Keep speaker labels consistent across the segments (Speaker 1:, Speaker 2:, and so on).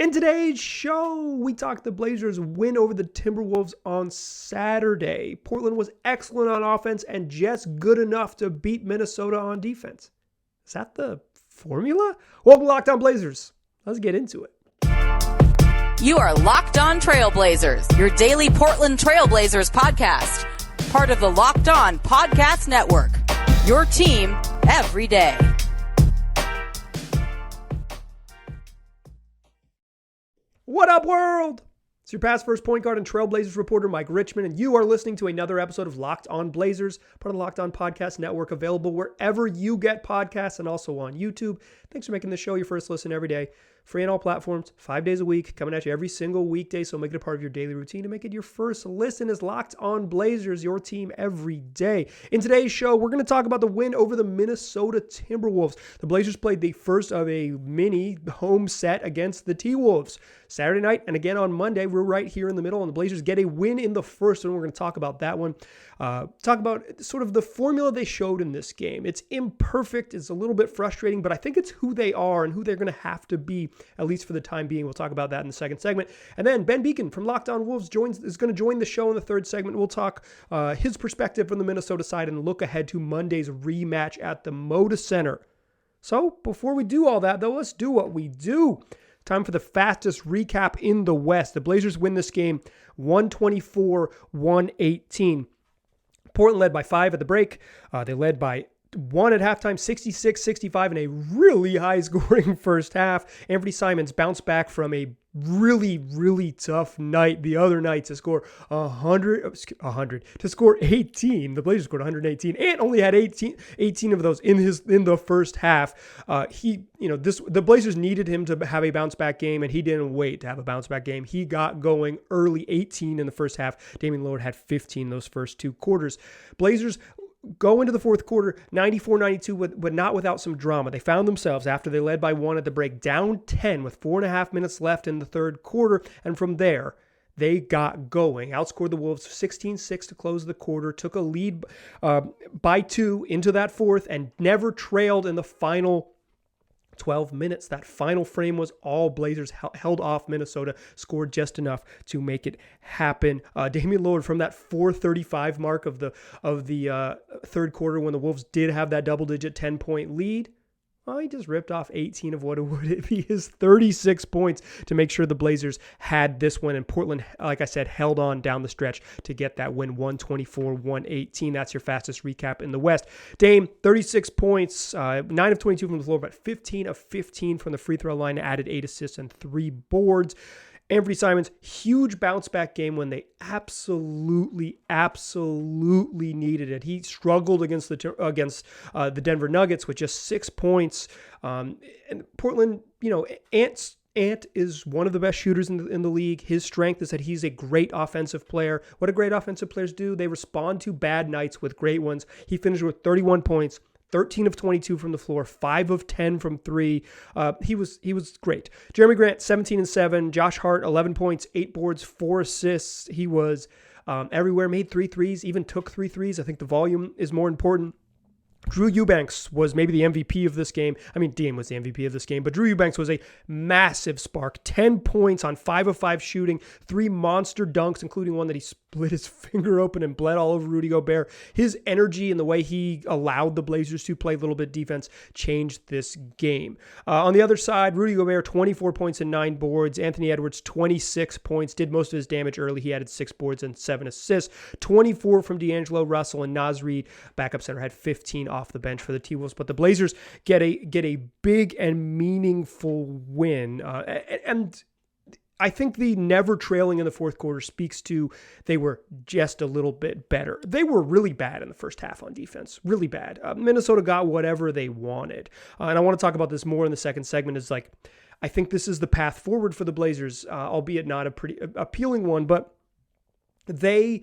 Speaker 1: In today's show, we talk the Blazers' win over the Timberwolves on Saturday. Portland was excellent on offense and just good enough to beat Minnesota on defense. Is that the formula? Welcome to Locked On Blazers. Let's get into it.
Speaker 2: You are Locked On Trailblazers, your daily Portland Trailblazers podcast. Part of the Locked On Podcast Network, your team every day.
Speaker 1: What up, world? It's your past first point guard and Trailblazers reporter, Mike Richmond, and you are listening to another episode of Locked On Blazers, part of the Locked On Podcast Network, available wherever you get podcasts and also on YouTube. Thanks for making this show your first listen every day. Free on all platforms, 5 days a week, coming at you every single weekday, so make it a part of your daily routine to make it your first listen is Locked On Blazers, your team every day. In today's show, we're going to talk about the win over the Minnesota Timberwolves. The Blazers played the first of a mini home set against the T-Wolves Saturday night, and again on Monday. We're right here in the middle, and the Blazers get a win in the first, and we're going to talk about that one. Talk about sort of the formula they showed in this game. It's imperfect, it's a little bit frustrating, but I think it's who they are and who they're going to have to be, at least for the time being. We'll talk about that in the second segment. And then Ben Beckeen from Locked On Wolves is going to join the show in the third segment. We'll talk his perspective from the Minnesota side and look ahead to Monday's rematch at the Moda Center. So before we do all that, though, let's do what we do. Time for the fastest recap in the West. The Blazers win this game 124-118. Portland led by 5 at the break. They led by 1 at halftime, 66-65 in a really high-scoring first half. Anfernee Simons bounced back from a really, really tough night the other night to score 18. The Blazers scored 118 and only had 18 of those in the first half. The Blazers needed him to have a bounce back game, and he didn't wait to have a bounce back game. He got going early, 18 in the first half. Damian Lillard had 15 those first two quarters. Blazers go into the fourth quarter 94-92, but not without some drama. They found themselves, after they led by 1 at the break, down 10 with 4.5 minutes left in the third quarter. And from there, they got going. Outscored the Wolves 16-6 to close the quarter, took a lead by 2 into that fourth, and never trailed in the final 12 minutes. That final frame was all Blazers held off Minnesota, scored just enough to make it happen. Damian Lillard from that 4:35 mark of the third quarter, when the Wolves did have that double-digit 10-point lead, well, he just ripped off 18 of what would be his 36 points to make sure the Blazers had this win. And Portland, like I said, held on down the stretch to get that win, 124-118. That's your fastest recap in the West. Dame, 36 points, 9 of 22 from the floor, but 15 of 15 from the free throw line, added 8 assists and 3 boards. Anfernee Simons, huge bounce back game when they absolutely needed it. He struggled against the Denver Nuggets with just 6 points. And Portland, Ant is one of the best shooters in the league. His strength is that he's a great offensive player. What do great offensive players do? They respond to bad nights with great ones. He finished with 31 points. 13 of 22 from the floor, 5 of 10 from 3. He was great. Jeremy Grant, 17-7. Josh Hart, 11 points, 8 boards, 4 assists. He was everywhere, made 3 threes, even took 3 threes. I think the volume is more important. Drew Eubanks was maybe the MVP of this game. I mean, Dame was the MVP of this game, but Drew Eubanks was a massive spark. 10 points on 5 of 5 shooting, 3 monster dunks, including one that he split his finger open and bled all over Rudy Gobert. His energy and the way he allowed the Blazers to play a little bit defense changed this game. On the other side, Rudy Gobert, 24 points and 9 boards. Anthony Edwards, 26 points, did most of his damage early. He added 6 boards and 7 assists. 24 from D'Angelo Russell, and Naz Reid, backup center, had 15 off the bench for the T-Wolves. But the Blazers get a big and meaningful win. And I think the never trailing in the fourth quarter speaks to they were just a little bit better. They were really bad in the first half on defense, really bad. Minnesota got whatever they wanted. And I want to talk about this more in the second segment. I think this is the path forward for the Blazers, albeit not a pretty appealing one, but they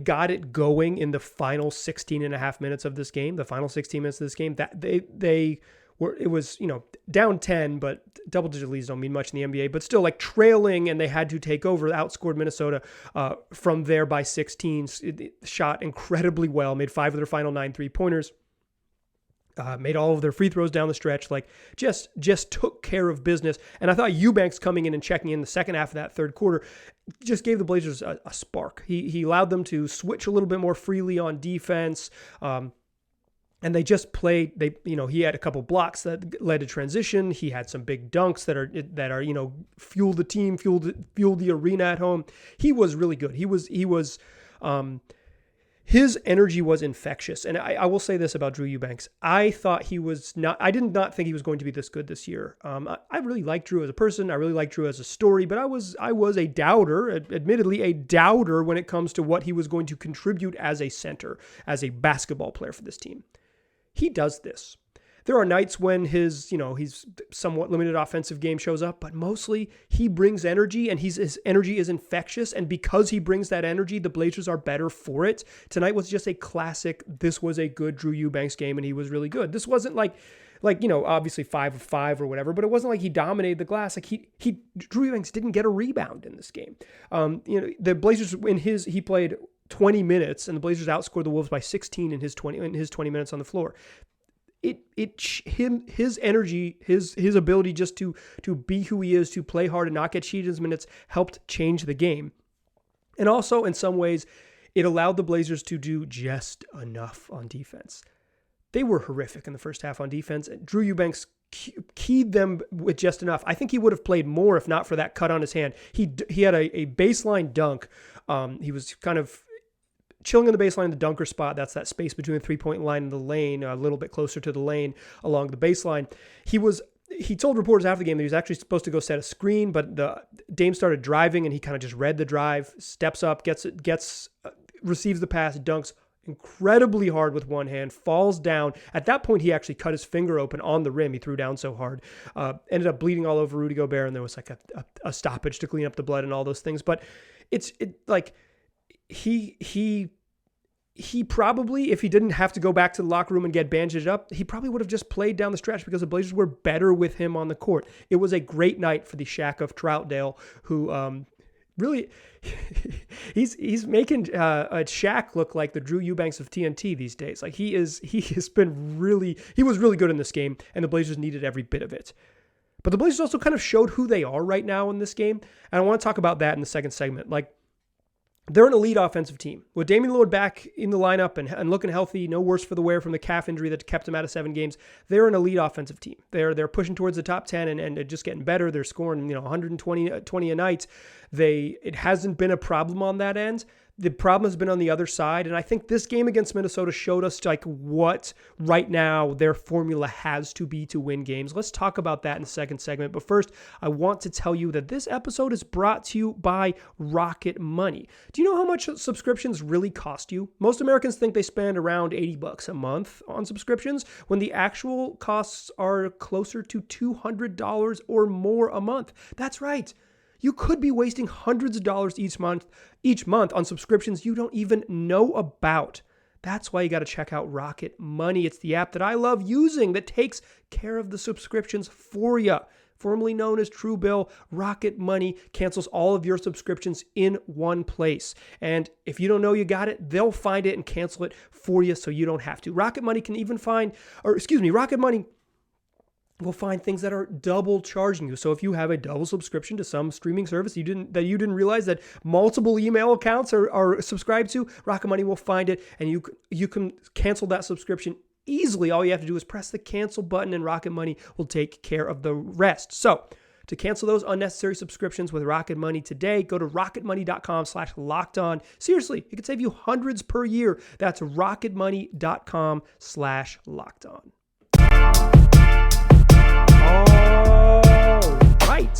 Speaker 1: got it going in the final 16 and a half minutes of this game, the final 16 minutes of this game. That they it was, down 10, but double-digit leads don't mean much in the NBA, but still like trailing, and they had to take over, outscored Minnesota from there by 16, shot incredibly well, made 5 of their final 9 3-pointers. Made all of their free throws down the stretch, like just took care of business. And I thought Eubanks coming in and checking in the second half of that third quarter just gave the Blazers a spark. He allowed them to switch a little bit more freely on defense. And they just played. He had a couple blocks that led to transition. He had some big dunks that are fueled the team, fueled the arena at home. He was really good. His energy was infectious. And I will say this about Drew Eubanks. I did not think he was going to be this good this year. I really like Drew as a person. I really like Drew as a story, but I was a doubter, admittedly a doubter when it comes to what he was going to contribute as a center, as a basketball player for this team. He does this. There are nights when his somewhat limited offensive game shows up, but mostly he brings energy, and his energy is infectious. And because he brings that energy, the Blazers are better for it. Tonight was just a classic. This was a good Drew Eubanks game, and he was really good. This wasn't like obviously 5 of 5 or whatever, but it wasn't like he dominated the glass. Like Drew Eubanks didn't get a rebound in this game. The Blazers he played 20 minutes, and the Blazers outscored the Wolves by 16 in his 20 minutes on the floor. His energy, his ability just to be who he is, to play hard and not get cheated his minutes, helped change the game. And also, in some ways, it allowed the Blazers to do just enough on defense. They were horrific in the first half on defense. Drew Eubanks keyed them with just enough. I think he would have played more if not for that cut on his hand. He had a baseline dunk. He was kind of chilling on the baseline, the dunker spot. That's that space between the three-point line and the lane, a little bit closer to the lane along the baseline. He told reporters after the game that he was actually supposed to go set a screen, but the Dame started driving, and he kind of just read the drive, steps up, receives the pass, dunks incredibly hard with one hand, falls down. At that point, he actually cut his finger open on the rim. He threw down so hard, ended up bleeding all over Rudy Gobert, and there was like a stoppage to clean up the blood and all those things. But he probably, if he didn't have to go back to the locker room and get bandaged up, he probably would have just played down the stretch because the Blazers were better with him on the court. It was a great night for the Shaq of Troutdale, who really, he's making Shaq look like the Drew Eubanks of TNT these days. Like he was really good in this game, and the Blazers needed every bit of it. But the Blazers also kind of showed who they are right now in this game, and I want to talk about that in the second segment. Like, they're an elite offensive team. With Damian Lillard back in the lineup and looking healthy, no worse for the wear from the calf injury that kept him out of 7 games, they're an elite offensive team. They're pushing towards the top 10 and just getting better. They're scoring 120 a night. It hasn't been a problem on that end. The problem has been on the other side, and I think this game against Minnesota showed us like what right now their formula has to be to win games. Let's talk about that in the second segment. But first, I want to tell you that this episode is brought to you by Rocket Money. Do you know how much subscriptions really cost you? Most Americans think they spend around $80 a month on subscriptions, when the actual costs are closer to $200 or more a month. That's right. You could be wasting hundreds of dollars each month on subscriptions you don't even know about. That's why you got to check out Rocket Money. It's the app that I love using that takes care of the subscriptions for you. Formerly known as Truebill, Rocket Money cancels all of your subscriptions in one place. And if you don't know you got it, they'll find it and cancel it for you so you don't have to. Rocket Money will find things that are double charging you. So if you have a double subscription to some streaming service you didn't realize that multiple email accounts are subscribed to, Rocket Money will find it, and you can cancel that subscription easily. All you have to do is press the cancel button, and Rocket Money will take care of the rest. So to cancel those unnecessary subscriptions with Rocket Money today, go to rocketmoney.com/lockedon. Seriously, it could save you hundreds per year. That's rocketmoney.com/lockedon. All right,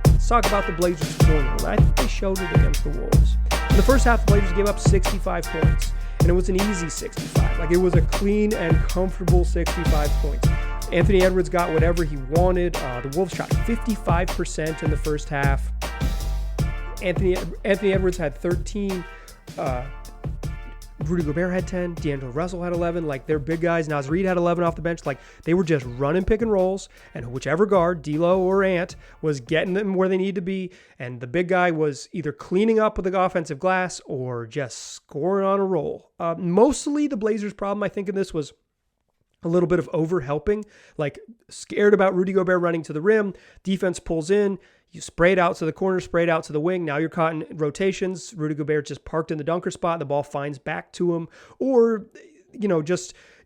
Speaker 1: let's talk about the Blazers' formula. I think they showed it against the Wolves. In the first half, the Blazers gave up 65 points, and it was an easy 65. Like, it was a clean and comfortable 65 points. Anthony Edwards got whatever he wanted. The Wolves shot 55% in the first half. Anthony Edwards had 13. Rudy Gobert had 10, D'Angelo Russell had 11, like their big guys. Naz Reid had 11 off the bench. Like, they were just running pick and rolls, and whichever guard, D'Lo or Ant, was getting them where they need to be, and the big guy was either cleaning up with the offensive glass or just scoring on a roll. Mostly the Blazers' problem, I think, in this was a little bit of over-helping, like scared about Rudy Gobert running to the rim. Defense pulls in. You spray it out to the corner, spray it out to the wing. Now you're caught in rotations. Rudy Gobert just parked in the dunker spot. The ball finds back to him. Or,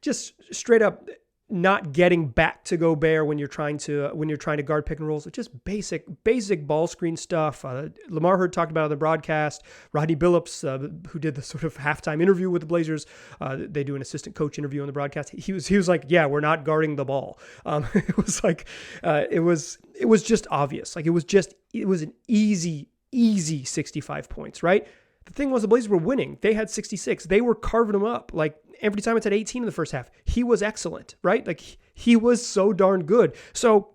Speaker 1: just straight up not getting back to Gobert when you're trying to guard pick and rolls. It's just basic ball screen stuff. Lamar Hurd talked about it on the broadcast. Rodney Billups, who did the sort of halftime interview with the Blazers, they do an assistant coach interview on the broadcast. He was like, yeah, we're not guarding the ball. It was like, it was just obvious. Like it was an easy 65 points, right? The thing was the Blazers were winning. They had 66. They were carving them up. Like Anfernee Simons had 18 in the first half. He was excellent, right? Like he was so darn good. So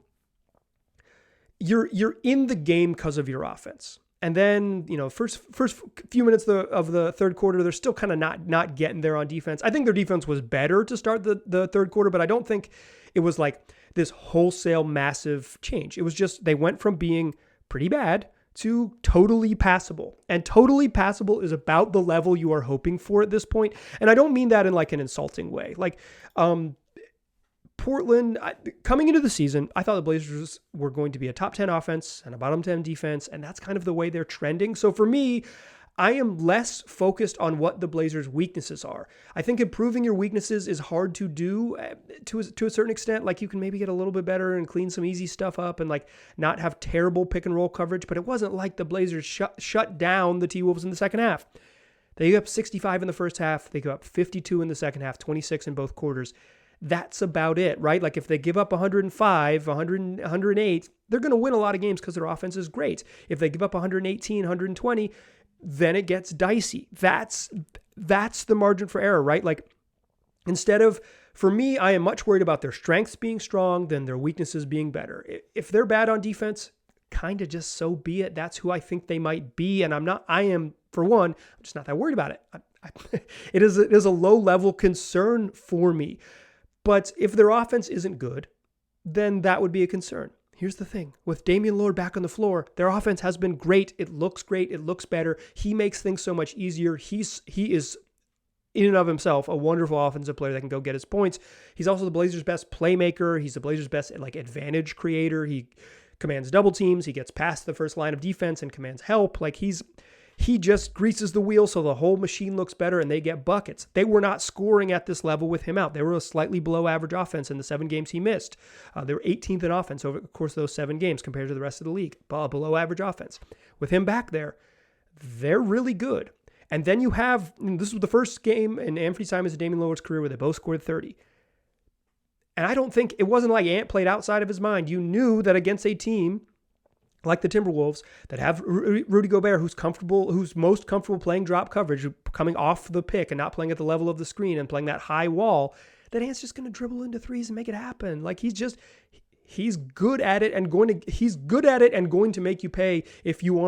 Speaker 1: you're in the game because of your offense. And then, first few minutes of the third quarter, they're still kind of not getting there on defense. I think their defense was better to start the third quarter, but I don't think it was like this wholesale massive change. It was just they went from being pretty bad to totally passable. And totally passable is about the level you are hoping for at this point. And I don't mean that in like an insulting way. Like Portland, coming into the season, I thought the Blazers were going to be a top 10 offense and a bottom 10 defense. And that's kind of the way they're trending. So for me, I am less focused on what the Blazers' weaknesses are. I think improving your weaknesses is hard to do to a certain extent. Like you can maybe get a little bit better and clean some easy stuff up and like not have terrible pick and roll coverage. But it wasn't like the Blazers shut down the T-Wolves in the second half. They gave up 65 in the first half. They gave up 52 in the second half, 26 in both quarters. That's about it, right? Like if they give up 105, 100, 108, they're going to win a lot of games because their offense is great. If they give up 118, 120, then it gets dicey. That's the margin for error, right? Like for me, I am much worried about their strengths being strong than their weaknesses being better. If they're bad on defense, kind of just so be it. That's who I think they might be. And I am, for one, I'm just not that worried about it. It is a low level concern for me. But if their offense isn't good, then that would be a concern. Here's the thing. With Damian Lillard back on the floor, their offense has been great. It looks great. It looks better. He makes things so much easier. He is, in and of himself, a wonderful offensive player that can go get his points. He's also the Blazers' best playmaker. He's the Blazers' best advantage creator. He commands double teams. He gets past the first line of defense and commands help. Like he just greases the wheel so the whole machine looks better and they get buckets. They were not scoring at this level with him out. They were a slightly below average offense in the 7 games he missed. They were 18th in offense over the course of those 7 games compared to the rest of the league. Below average offense. With him back there, they're really good. And then you have, this was the first game in Anfernee Simons and Damian Lillard's career where they both scored 30. And I don't think, it wasn't like Ant played outside of his mind. You knew that against a team like the Timberwolves that have Rudy Gobert, who's most comfortable playing drop coverage, coming off the pick and not playing at the level of the screen and playing that high wall, that Ant's just going to dribble into threes and make it happen. Like he's good at it and going to make you pay if you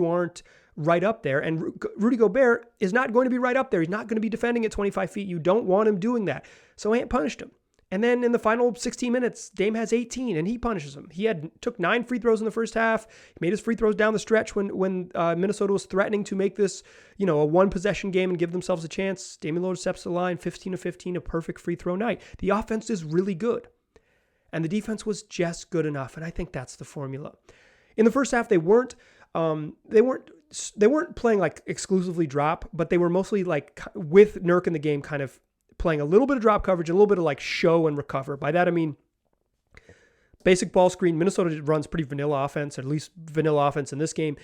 Speaker 1: aren't right up there. And Rudy Gobert is not going to be right up there. He's not going to be defending at 25 feet. You don't want him doing that. So Ant punished him. And then in the final 16 minutes, Dame has 18 and he punishes him. He took 9 free throws in the first half. He made his free throws down the stretch when Minnesota was threatening to make this, a 1-possession game and give themselves a chance. Damian Lillard steps to the line, 15 of 15, a perfect free throw night. The offense is really good. And the defense was just good enough. And I think that's the formula. In the first half, they weren't playing like exclusively drop, but they were mostly like with Nurk in the game kind of playing a little bit of drop coverage, a little bit of like show and recover. By that, I mean, basic ball screen. Minnesota runs pretty vanilla offense, or at least vanilla offense in this game.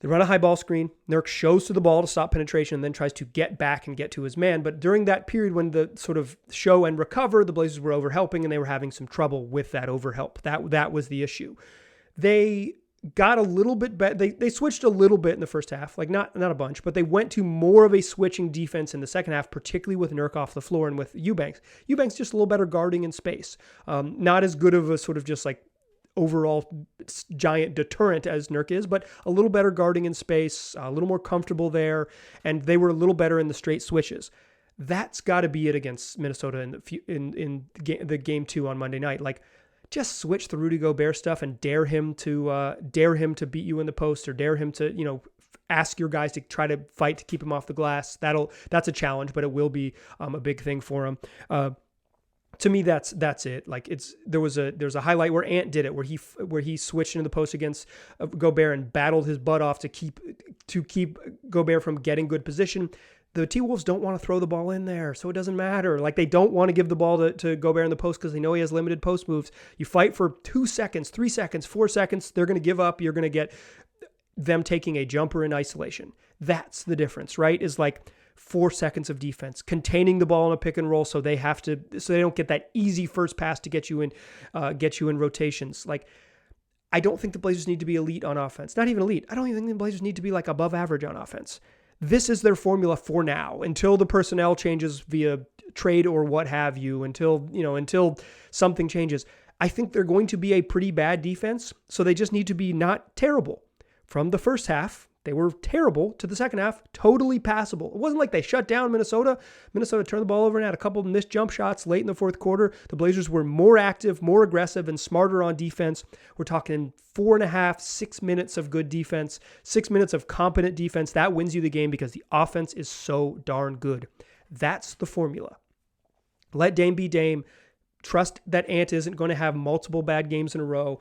Speaker 1: They run a high ball screen. Nurk shows to the ball to stop penetration and then tries to get back and get to his man. But during that period when the sort of show and recover, the Blazers were overhelping and they were having some trouble with that overhelp. That was the issue. They got a little bit better. They switched a little bit in the first half, like not a bunch, but they went to more of a switching defense in the second half, particularly with Nurk off the floor and with Eubanks. Eubanks just a little better guarding in space. Not as good of a sort of just like overall giant deterrent as Nurk is, but a little better guarding in space, a little more comfortable there, and they were a little better in the straight switches. That's got to be it against Minnesota in the game 2 on Monday night. Like, just switch the Rudy Gobert stuff and dare him to beat you in the post, or dare him to, ask your guys to try to fight to keep him off the glass. That's a challenge, but it will be a big thing for him. to me, that's it. Like there's a highlight where Ant did it, where he switched into the post against Gobert and battled his butt off to keep Gobert from getting good position. The T-Wolves don't want to throw the ball in there, so it doesn't matter. Like, they don't want to give the ball to Gobert in the post because they know he has limited post moves. You fight for 2 seconds, 3 seconds, 4 seconds, they're going to give up. You're going to get them taking a jumper in isolation. That's the difference, right? Is like 4 seconds of defense, containing the ball in a pick and roll so they don't get that easy first pass to get you in rotations. Like, I don't think the Blazers need to be elite on offense. Not even elite. I don't even think the Blazers need to be like above average on offense. This is their formula for now, until the personnel changes via trade or what have you, until something changes. I think they're going to be a pretty bad defense, so they just need to be not terrible. From the first half, they were terrible, to the second half, totally passable. It wasn't like they shut down Minnesota. Minnesota turned the ball over and had a couple of missed jump shots late in the fourth quarter. The Blazers were more active, more aggressive, and smarter on defense. We're talking 4.5, 6 minutes of good defense, 6 minutes of competent defense. That wins you the game because the offense is so darn good. That's the formula. Let Dame be Dame. Trust that Ant isn't going to have multiple bad games in a row.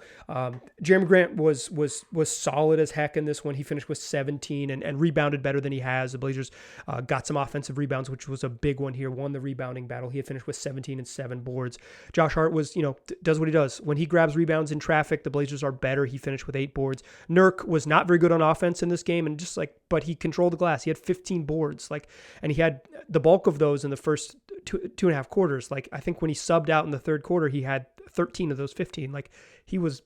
Speaker 1: Jeremy Grant was solid as heck in this one. He finished with 17 and rebounded better than he has. The Blazers got some offensive rebounds, which was a big one here. Won the rebounding battle. He had finished with 17 and 7 boards. Josh Hart does what he does. When he grabs rebounds in traffic, the Blazers are better. He finished with 8 boards. Nurk was not very good on offense in this game, and but he controlled the glass. He had 15 boards, and he had the bulk of those in the first 2.5 quarters. I think when he subbed out in the third quarter, he had 13 of those 15. He was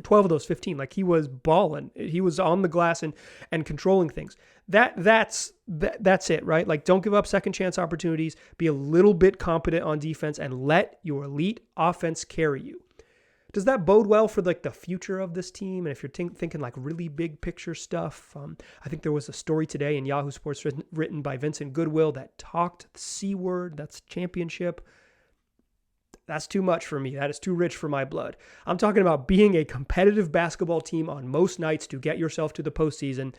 Speaker 1: 12 of those 15. He was balling. He was on the glass and controlling things. That's it, right? Don't give up second chance opportunities. Be a little bit competent on defense and let your elite offense carry you. Does that bode well for the future of this team? And if you're thinking really big picture stuff, I think there was a story today in Yahoo Sports written by Vincent Goodwill that talked the C word. That's championship. That's too much for me. That is too rich for my blood. I'm talking about being a competitive basketball team on most nights to get yourself to the postseason.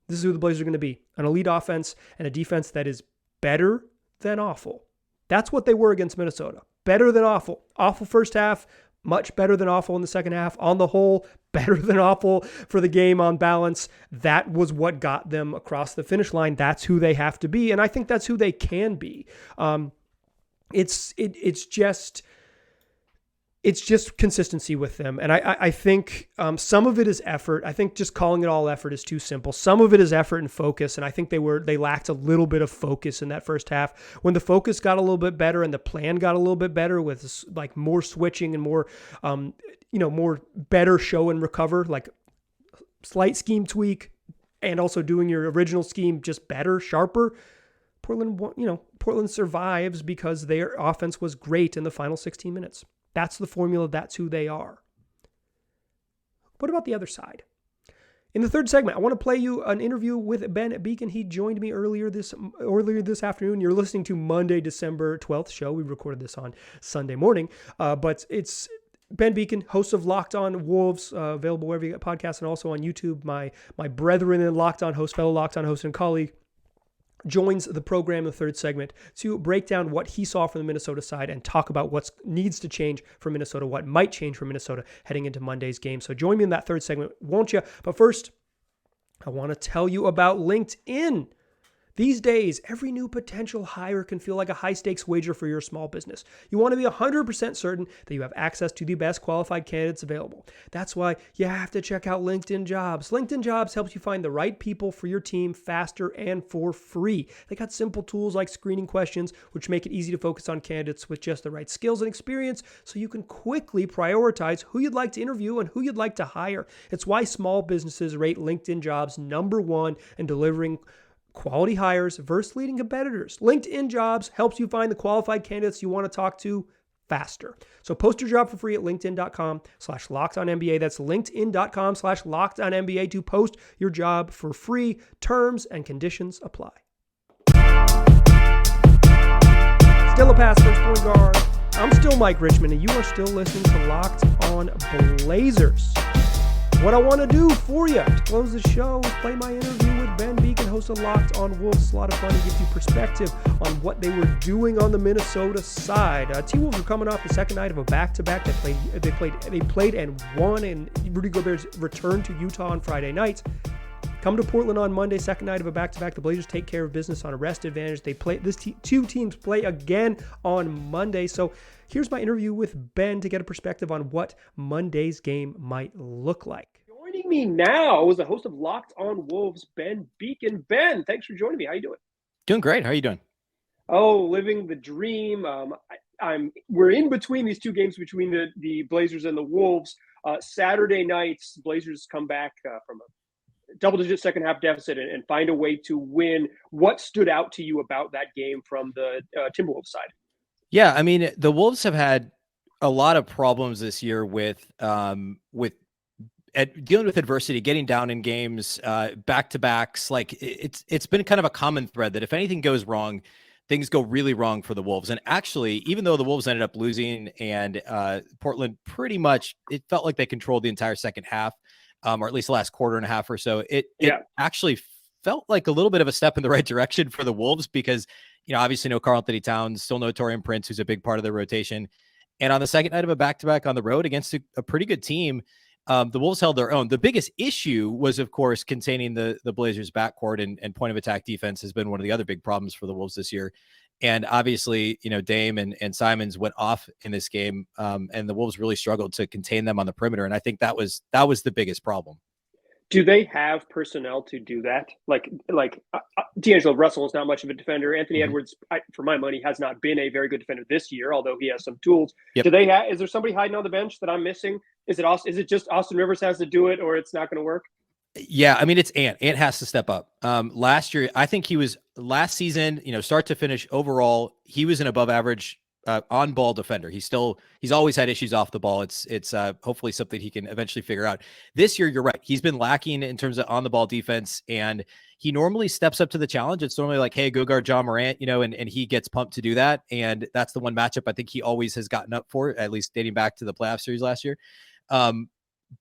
Speaker 1: This is who the Blazers are going to be. An elite offense and a defense that is better than awful. That's what they were against Minnesota. Better than awful. Awful first half. Much better than awful in the second half. On the whole, better than awful for the game on balance. That was what got them across the finish line. That's who they have to be, and I think that's who they can be. It's just consistency with them. And I think some of it is effort. I think just calling it all effort is too simple. Some of it is effort and focus. And I think they lacked a little bit of focus in that first half. When the focus got a little bit better and the plan got a little bit better with more switching and more, more better show and recover, slight scheme tweak and also doing your original scheme just better, sharper. Portland survives because their offense was great in the final 16 minutes. That's the formula. That's who they are. What about the other side? In the third segment, I want to play you an interview with Ben Beckeen. He joined me earlier this afternoon. You're listening to Monday, December 12th show. We recorded this on Sunday morning, but it's Ben Beckeen, host of Locked On Wolves, available wherever you get podcasts and also on YouTube. My brethren in Locked On host, fellow Locked On host and colleague, joins the program in the third segment to break down what he saw from the Minnesota side and talk about what needs to change for Minnesota, what might change for Minnesota heading into Monday's game. So join me in that third segment, won't you? But first, I want to tell you about LinkedIn. These days, every new potential hire can feel like a high-stakes wager for your small business. You want to be 100% certain that you have access to the best qualified candidates available. That's why you have to check out LinkedIn Jobs. LinkedIn Jobs helps you find the right people for your team faster and for free. They got simple tools like screening questions, which make it easy to focus on candidates with just the right skills and experience so you can quickly prioritize who you'd like to interview and who you'd like to hire. It's why small businesses rate LinkedIn Jobs #1 in delivering quality hires versus leading competitors. LinkedIn Jobs helps you find the qualified candidates you want to talk to faster. So post your job for free at linkedin.com/lockedonnba. That's linkedin.com/lockedonnba to post your job for free. Terms and conditions apply. Still a pass first point guard. I'm still Mike Richmond, and you are still listening to Locked On Blazers. what I want to do for you to close the show is play my interview with Ben Beckeen, host of Locked on Wolves. It's a lot of fun. He gives you perspective on what they were doing on the Minnesota side. T-Wolves are coming off the second night of a back-to-back. They played and won, and Rudy Gobert's return to Utah on Friday night. Come to Portland on Monday, second night of a back-to-back. The Blazers take care of business on a rest advantage. They play two teams play again on Monday. So here's my interview with Ben to get a perspective on what Monday's game might look like. Joining me now is the host of Locked on Wolves, Ben Beckeen. Ben, thanks for joining me. How you doing?
Speaker 3: Doing great. How are you doing?
Speaker 1: Oh, living the dream. We're in between these two games between the Blazers and the Wolves. Saturday nights, Blazers come back from a double-digit second-half deficit and find a way to win. What stood out to you about that game from the Timberwolves side?
Speaker 3: Yeah, I mean, the Wolves have had a lot of problems this year with dealing with adversity, getting down in games, back-to-backs. Like it's been kind of a common thread that if anything goes wrong, things go really wrong for the Wolves. And actually, even though the Wolves ended up losing and Portland pretty much, it felt like they controlled the entire second half. Or at least the last quarter and a half or so, it actually felt like a little bit of a step in the right direction for the Wolves because, obviously no Karl-Anthony Towns, still no Taurean Prince, who's a big part of their rotation. And on the second night of a back-to-back on the road against a pretty good team, the Wolves held their own. The biggest issue was, of course, containing the Blazers' backcourt and point of attack defense has been one of the other big problems for the Wolves this year. And obviously, Dame and Simons went off in this game, and the Wolves really struggled to contain them on the perimeter. And I think that was the biggest problem.
Speaker 1: Do they have personnel to do that? Like D'Angelo Russell is not much of a defender. Anthony Edwards, for my money, has not been a very good defender this year, although he has some tools. Yep. Is there somebody hiding on the bench that I'm missing? Is it just Austin Rivers has to do it, or it's not going to work?
Speaker 3: Yeah, I mean, it's Ant. Ant has to step up. Last year, I think last season, start to finish overall, he was an above average on-ball defender. He's always had issues off the ball. It's hopefully something he can eventually figure out. This year, you're right. He's been lacking in terms of on-the-ball defense, and he normally steps up to the challenge. It's normally like, hey, go guard John Morant, and he gets pumped to do that. And that's the one matchup I think he always has gotten up for, at least dating back to the playoff series last year.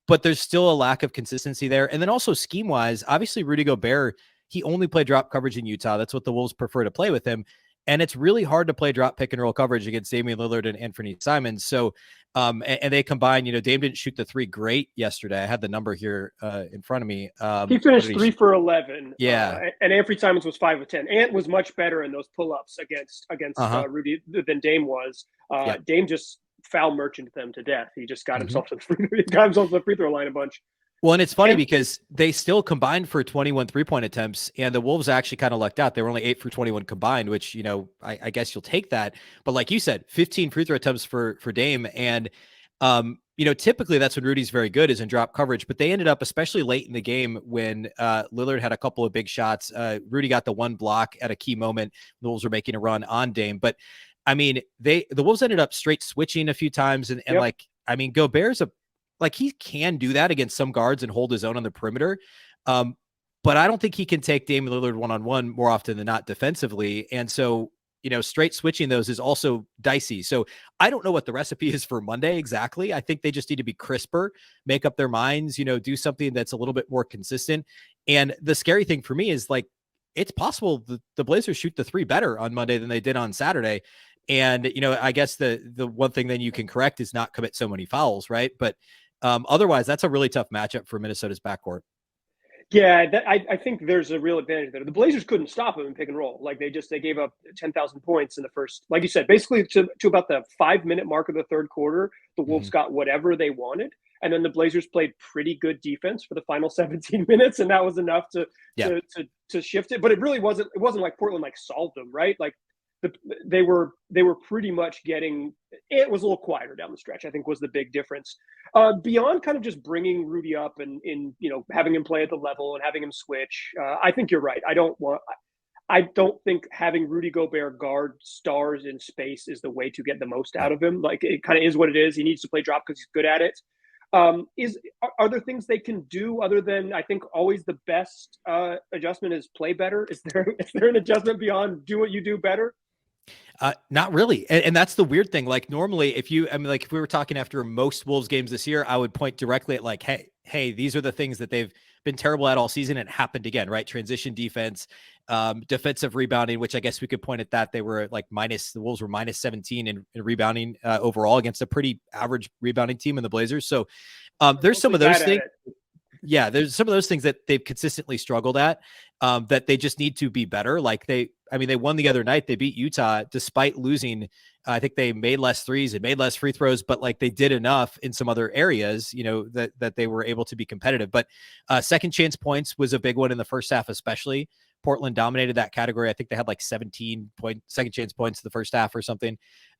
Speaker 3: But there's still a lack of consistency there. And then also scheme-wise, obviously Rudy Gobert, he only played drop coverage in Utah. That's what the Wolves prefer to play with him. And it's really hard to play drop pick and roll coverage against Damian Lillard and Anfernee Simons. So, and they combine, Dame didn't shoot the three great yesterday. I had the number here in front of me.
Speaker 1: He finished 3 for 11.
Speaker 3: Yeah.
Speaker 1: And Anfernee Simons was 5 of 10. Ant was much better in those pull-ups against Rudy than Dame was. Dame just foul merchant them to death. He just got himself to the free throw line a bunch.
Speaker 3: Well, and it's funny because they still combined for 21 3-point attempts, and the Wolves actually kind of lucked out. They were only 8 for 21 combined, which, I guess you'll take that. But like you said, 15 free throw attempts for Dame. And, typically that's when Rudy's very good is in drop coverage, but they ended up, especially late in the game when Lillard had a couple of big shots. Rudy got the one block at a key moment. The Wolves were making a run on Dame. But I mean, the Wolves ended up straight switching a few times. And Gobert's he can do that against some guards and hold his own on the perimeter. But I don't think he can take Damian Lillard one-on-one more often than not defensively. And so, straight switching those is also dicey. So I don't know what the recipe is for Monday exactly. I think they just need to be crisper, make up their minds, do something that's a little bit more consistent. And the scary thing for me is it's possible the Blazers shoot the three better on Monday than they did on Saturday. And, I guess the one thing then you can correct is not commit so many fouls, right? But otherwise, that's a really tough matchup for Minnesota's backcourt.
Speaker 1: Yeah, I think there's a real advantage there. The Blazers couldn't stop them in pick and roll. They gave up 10,000 points in the first, like you said, basically to about the 5-minute mark of the third quarter, the Wolves got whatever they wanted. And then the Blazers played pretty good defense for the final 17 minutes. And that was enough to shift it. But it wasn't like Portland solved them, right? They were pretty much getting, it was a little quieter down the stretch, I think was the big difference. Beyond kind of just bringing Rudy up and having him play at the level and having him switch. I think you're right. I don't think having Rudy Gobert guard stars in space is the way to get the most out of him. It kind of is what it is. He needs to play drop because he's good at it. Are there things they can do other than, I think always the best adjustment is play better? Is there an adjustment beyond do what you do better?
Speaker 3: Not really. And that's the weird thing. Normally if we were talking after most Wolves games this year, I would point directly at hey, hey, these are the things that they've been terrible at all season, and it happened again, right? Transition defense, defensive rebounding, which I guess we could point at that. They were like the Wolves were minus 17 in rebounding overall against a pretty average rebounding team in the Blazers. So there's some of those things. Yeah, there's some of those things that they've consistently struggled at, that they just need to be better. Like they won the other night. They beat Utah despite losing. I think they made less threes and made less free throws, but like they did enough in some other areas, that they were able to be competitive. But second chance points was a big one in the first half, especially. Portland dominated that category. I think they had like 17 second chance points in the first half or something.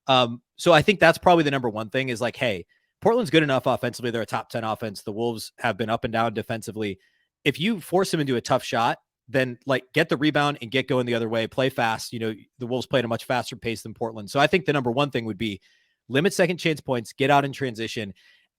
Speaker 3: So I think that's probably the number one thing is like, hey, Portland's good enough offensively. They're a top 10 offense. The Wolves have been up and down defensively. If you force them into a tough shot, then like get the rebound and get going the other way, play fast. The Wolves played a much faster pace than Portland. So I think the number one thing would be limit second chance points, get out in transition.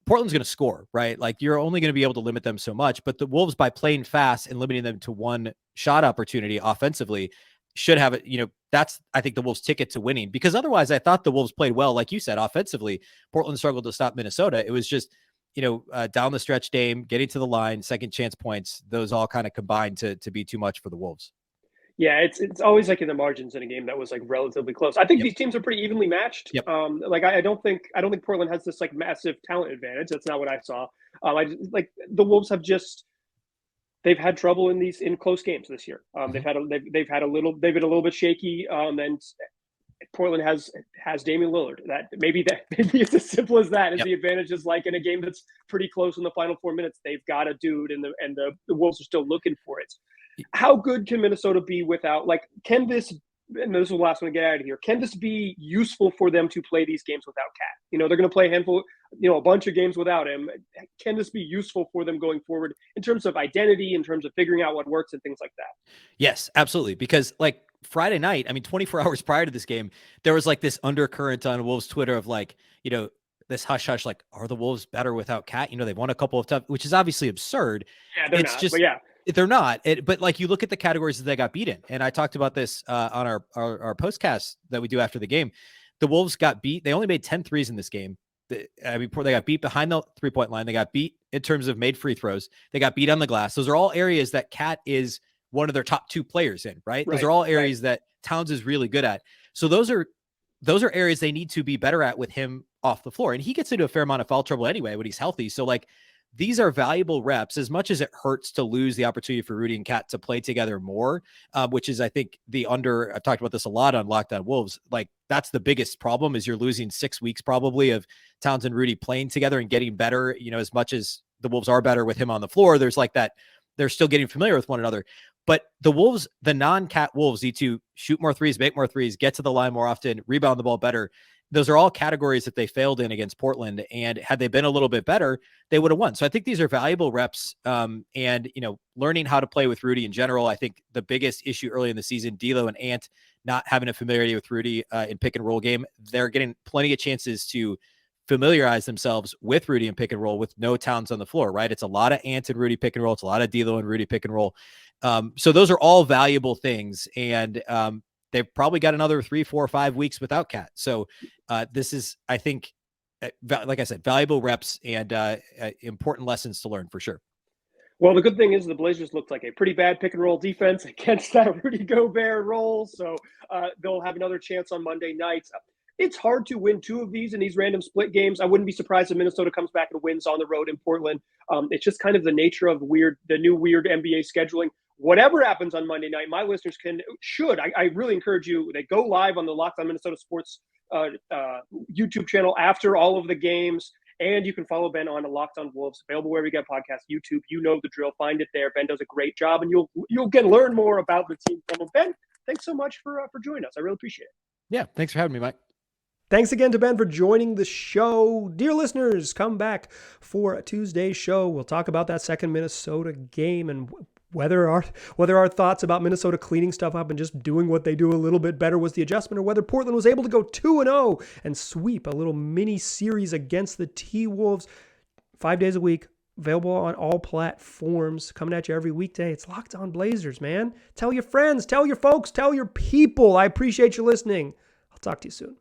Speaker 3: Portland's going to score, right? Like you're only going to be able to limit them so much, but the Wolves, by playing fast and limiting them to one shot opportunity offensively, should have it. That's, I think, the Wolves' ticket to winning, because otherwise I thought the Wolves played well. Like you said, offensively, Portland struggled to stop Minnesota. It was just, down the stretch, Dame getting to the line, second chance points, those all kind of combined to be too much for the Wolves.
Speaker 1: Yeah, it's always like in the margins in a game that was like relatively close. I think these teams are pretty evenly matched.
Speaker 3: Yep.
Speaker 1: I don't think Portland has this like massive talent advantage. That's not what I saw. The Wolves have they've had trouble in close games this year. They've been a little bit shaky. And Portland has Damian Lillard. Maybe it's as simple as that. Is the advantage is like in a game that's pretty close in the final 4 minutes, they've got a dude, and the Wolves are still looking for it. How good can Minnesota be without? Like, can this? And this is the last one to get out of here. Can this be useful for them to play these games without Cat? They're going to play a bunch of games without him. Can this be useful for them going forward in terms of identity, in terms of figuring out what works and things like that?
Speaker 3: Yes, absolutely. Because like Friday night, 24 hours prior to this game, there was like this undercurrent on Wolves Twitter of like, this hush hush, like, are the Wolves better without Cat? They've won a couple of tough, which is obviously absurd.
Speaker 1: Yeah, they're not. But yeah.
Speaker 3: They're not. But like you look at the categories that they got beat in, and I talked about this on our postcast that we do after the game. The Wolves got beat. They only made 10 threes in this game. They got beat behind the 3-point line. They got beat in terms of made free throws. They got beat on the glass. Those are all areas that Cat is one of their top 2 players in, right? Those are all areas that Towns is really good at. So those are areas they need to be better at with him off the floor. And he gets into a fair amount of foul trouble anyway when he's healthy. So like, these are valuable reps, as much as it hurts to lose the opportunity for Rudy and Cat to play together more, which is, I think, I've talked about this a lot on Locked On Wolves. Like, that's the biggest problem, is you're losing 6 weeks probably of Towns and Rudy playing together and getting better. As much as the Wolves are better with him on the floor, there's like that, they're still getting familiar with one another. But the Wolves, the non-Cat Wolves, need to shoot more threes, make more threes, get to the line more often, rebound the ball better. Those are all categories that they failed in against Portland. And had they been a little bit better, they would have won. So I think these are valuable reps. And learning how to play with Rudy in general. I think the biggest issue early in the season, D'Lo and Ant not having a familiarity with Rudy in pick and roll game. They're getting plenty of chances to familiarize themselves with Rudy in pick and roll with no Towns on the floor, right? It's a lot of Ant and Rudy pick and roll. It's a lot of D'Lo and Rudy pick and roll. So those are all valuable things. And they've probably got another 3, 4, 5 weeks without Cat. So this is, I think, like I said, valuable reps and important lessons to learn for sure.
Speaker 1: Well, the good thing is the Blazers looked like a pretty bad pick and roll defense against that Rudy Gobert role. So they'll have another chance on Monday night. It's hard to win 2 of these in these random split games. I wouldn't be surprised if Minnesota comes back and wins on the road in Portland. It's just kind of the nature of the new weird NBA scheduling. Whatever happens on Monday night, my listeners I really encourage you, they go live on the Locked On Minnesota Sports YouTube channel after all of the games. And you can follow Ben on Locked On Wolves, available wherever you get podcasts, YouTube. You know the drill. Find it there. Ben does a great job, and you'll get learn more about the team from him. Ben, thanks so much for joining us. I really appreciate it.
Speaker 3: Yeah, thanks for having me, Mike.
Speaker 1: Thanks again to Ben for joining the show. Dear listeners, come back for Tuesday's show. We'll talk about that second Minnesota game and whether our thoughts about Minnesota cleaning stuff up and just doing what they do a little bit better was the adjustment, or whether Portland was able to go 2-0 and sweep a little mini series against the T-Wolves 5 days a week, available on all platforms, coming at you every weekday. It's Locked On Blazers, man. Tell your friends, tell your folks, tell your people. I appreciate you listening. I'll talk to you soon.